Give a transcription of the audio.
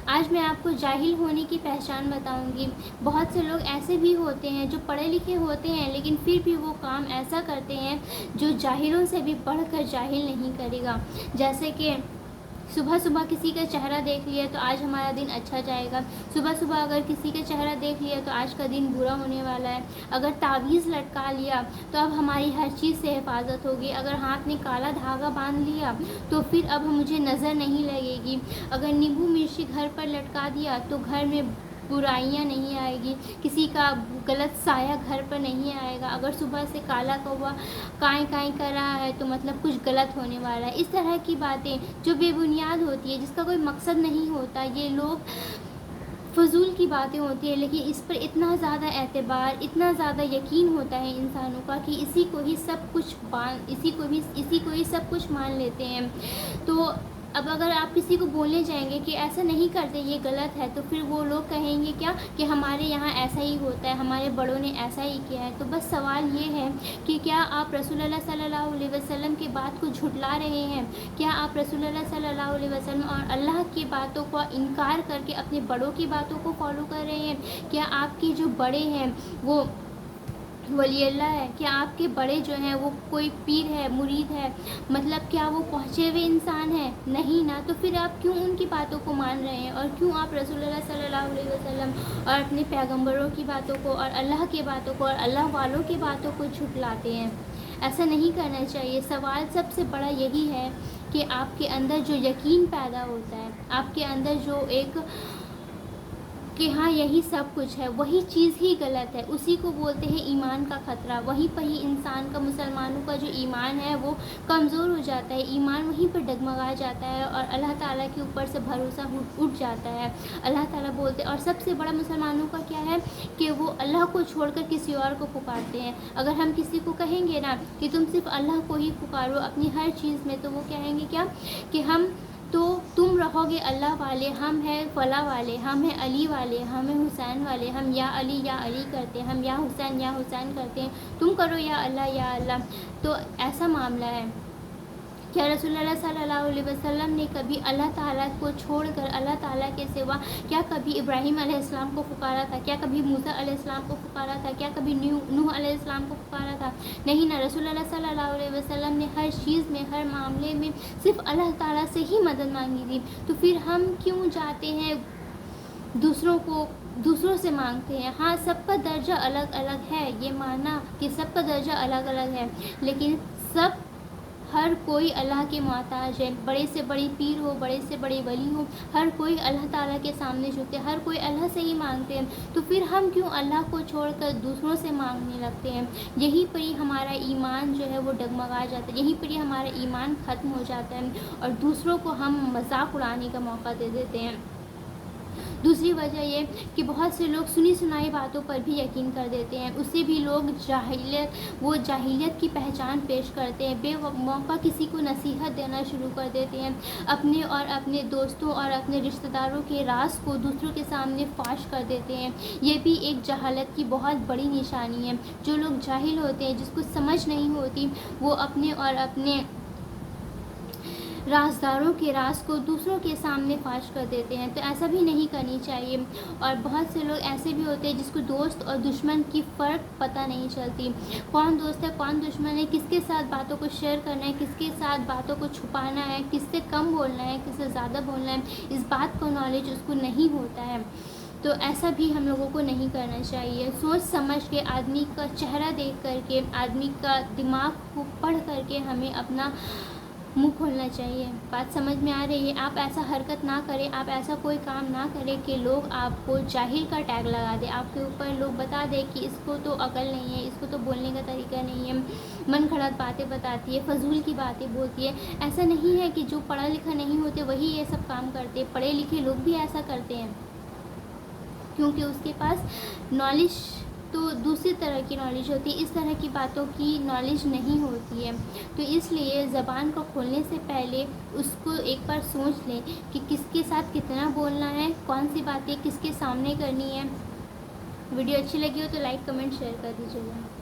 آج میں آپ کو جاہل ہونے کی پہچان بتاؤں گی۔ بہت سے لوگ ایسے بھی ہوتے ہیں جو پڑھے لکھے ہوتے ہیں لیکن پھر بھی وہ کام ایسا کرتے ہیں جو جاہلوں سے بھی بڑھ کر جاہل نہیں کرے گا۔ جیسے کہ صبح صبح کسی کا چہرہ دیکھ لیا تو آج ہمارا دن اچھا جائے گا، صبح صبح اگر کسی کا چہرہ دیکھ لیا تو آج کا دن برا ہونے والا ہے۔ اگر تعویذ لٹکا لیا تو اب ہماری ہر چیز سے حفاظت ہوگی۔ اگر ہاتھ میں کالا دھاگا باندھ لیا تو پھر اب مجھے نظر نہیں لگے گی۔ اگر نیمبو مرچی گھر پر لٹکا دیا تو گھر میں برائیاں نہیں آئے گی، کسی کا غلط سایہ گھر پر نہیں آئے گا۔ اگر صبح سے کالا کوا کائیں کائیں کر رہا ہے تو مطلب کچھ غلط ہونے والا ہے۔ اس طرح کی باتیں جو بے بنیاد ہوتی ہے، جس کا کوئی مقصد نہیں ہوتا، یہ لوگ فضول کی باتیں ہوتی ہیں، لیکن اس پر اتنا زیادہ اعتبار، اتنا زیادہ یقین ہوتا ہے انسانوں کا کہ اسی کو ہی سب کچھ مان لیتے ہیں۔ تو اب اگر آپ کسی کو بولنے جائیں گے کہ ایسا نہیں کرتے، یہ غلط ہے، تو پھر وہ لوگ کہیں گے کیا کہ ہمارے یہاں ایسا ہی ہوتا ہے، ہمارے بڑوں نے ایسا ہی کیا ہے۔ تو بس سوال یہ ہے کہ کیا آپ رسول اللہ صلی اللہ علیہ وسلم کی بات کو جھٹلا رہے ہیں؟ کیا آپ رسول اللہ صلی اللہ علیہ وسلم اور اللہ کی باتوں کو انکار کر کے اپنے بڑوں کی باتوں کو فالو کر رہے ہیں؟ کیا آپ کے جو بڑے ہیں وہ ولی اللہ ہے؟ کیا آپ کے بڑے جو ہیں وہ کوئی پیر ہے، مرید ہے؟ مطلب کیا وہ پہنچے ہوئے انسان ہیں؟ نہیں نا۔ تو پھر آپ کیوں ان کی باتوں کو مان رہے ہیں، اور کیوں آپ رسول اللہ صلی اللہ علیہ وسلم اور اپنے پیغمبروں کی باتوں کو اور اللہ کی باتوں کو اور اللہ والوں کی باتوں کو جھٹلاتے ہیں؟ ایسا نہیں کرنا چاہیے۔ سوال سب سے بڑا یہی ہے کہ آپ کے اندر جو یقین پیدا ہوتا ہے، آپ کے اندر جو ایک کہ ہاں یہی سب کچھ ہے، وہی چیز ہی غلط ہے، اسی کو بولتے ہیں ایمان کا خطرہ۔ وہیں پر ہی انسان کا، مسلمانوں کا جو ایمان ہے وہ کمزور ہو جاتا ہے، ایمان وہیں پر ڈگمگا جاتا ہے اور اللہ تعالیٰ کے اوپر سے بھروسہ اٹھ جاتا ہے۔ اللہ تعالیٰ بولتے، اور سب سے بڑا مسلمانوں کا کیا ہے کہ وہ اللہ کو چھوڑ کر کسی اور کو پکارتے ہیں۔ اگر ہم کسی کو کہیں گے نا کہ تم صرف اللہ کو ہی پکارو اپنی ہر چیز میں، تو وہ کہیں گے کیا کہ تم رہو گے اللہ والے، ہم ہیں فلاں والے، ہم ہیں علی والے، ہم ہیں حسین والے، ہم یا علی کرتے ہیں، ہم یا حسین کرتے ہیں، تم کرو یا اللہ۔ تو ایسا معاملہ ہے۔ کیا رسول اللہ صلی اللہ علیہ وسلم نے کبھی اللہ تعالیٰ کو چھوڑ کر، اللہ تعالیٰ کے سوا کیا کبھی ابراہیم علیہ السلام کو پکارا تھا؟ کیا کبھی موسیٰ علیہ السلام کو پکارا تھا؟ کیا کبھی نوح علیہ السلام کو پکارا تھا؟ نہیں نا۔ رسول اللہ صلی اللہ علیہ وسلم نے ہر چیز میں، ہر معاملے میں صرف اللہ تعالیٰ سے ہی مدد مانگی تھی۔ تو پھر ہم کیوں جاتے ہیں دوسروں سے مانگتے ہیں؟ ہاں، سب کا درجہ الگ الگ ہے، یہ ماننا کہ سب کا درجہ الگ الگ ہے، لیکن ہر کوئی اللہ کے محتاج ہے۔ بڑے سے بڑی پیر ہو، بڑے سے بڑے ولی ہو، ہر کوئی اللہ تعالیٰ کے سامنے جھکتے ہیں، ہر کوئی اللہ سے ہی مانگتے ہیں۔ تو پھر ہم کیوں اللہ کو چھوڑ کر دوسروں سے مانگنے لگتے ہیں؟ یہیں پر ہی ہمارا ایمان جو ہے وہ ڈگمگا جاتا ہے، یہیں پر ہی ہمارا ایمان ختم ہو جاتا ہے اور دوسروں کو ہم مذاق اڑانے کا موقع دے دیتے ہیں۔ دوسری وجہ یہ کہ بہت سے لوگ سنی سنائی باتوں پر بھی یقین کر دیتے ہیں، اسے بھی لوگ جاہلیت کی پہچان پیش کرتے ہیں، بے موقع کسی کو نصیحت دینا شروع کر دیتے ہیں، اپنے اور اپنے دوستوں اور اپنے رشتہ داروں کے راز کو دوسروں کے سامنے فاش کر دیتے ہیں۔ یہ بھی ایک جہالت کی بہت بڑی نشانی ہے۔ جو لوگ جاہل ہوتے ہیں، جس کو سمجھ نہیں ہوتی، وہ اپنے اور اپنے رازداروں کے راز کو دوسروں کے سامنے فاش کر دیتے ہیں۔ تو ایسا بھی نہیں کرنی چاہیے۔ اور بہت سے لوگ ایسے بھی ہوتے ہیں جس کو دوست اور دشمن کی فرق پتہ نہیں چلتی، کون دوست ہے کون دشمن ہے، کس کے ساتھ باتوں کو شیئر کرنا ہے، کس کے ساتھ باتوں کو چھپانا ہے، کس سے کم بولنا ہے، کس سے زیادہ بولنا ہے، اس بات کو نالج اس کو نہیں ہوتا ہے۔ تو ایسا بھی ہم لوگوں کو نہیں کرنا چاہیے۔ سوچ سمجھ کے، آدمی کا چہرہ دیکھ کر کے، آدمی کا دماغ کو پڑھ کر کے ہمیں اپنا منہ کھولنا چاہیے۔ بات سمجھ میں آ رہی ہے؟ آپ ایسا حرکت نہ کریں، آپ ایسا کوئی کام نہ کریں کہ لوگ آپ کو جاہل کا ٹیگ لگا دیں، آپ کے اوپر لوگ بتا دیں کہ اس کو تو عقل نہیں ہے، اس کو تو بولنے کا طریقہ نہیں ہے، من گھڑت باتیں بتاتی ہے، فضول کی باتیں بولتی ہے۔ ایسا نہیں ہے کہ جو پڑھا لکھا نہیں ہوتے وہی یہ سب کام کرتے، پڑھے لکھے لوگ بھی ایسا کرتے ہیں، کیونکہ اس کے پاس نالج تو دوسری طرح کی نالج ہوتی ہے، اس طرح کی باتوں کی نالج نہیں ہوتی ہے۔ تو اس لیے زبان کو کھولنے سے پہلے اس کو ایک بار سوچ لیں کہ کس کے ساتھ کتنا بولنا ہے، کون سی باتیں کس کے سامنے کرنی ہے۔ ویڈیو اچھی لگی ہو تو لائک کمنٹ شیئر کر دیجیے گا۔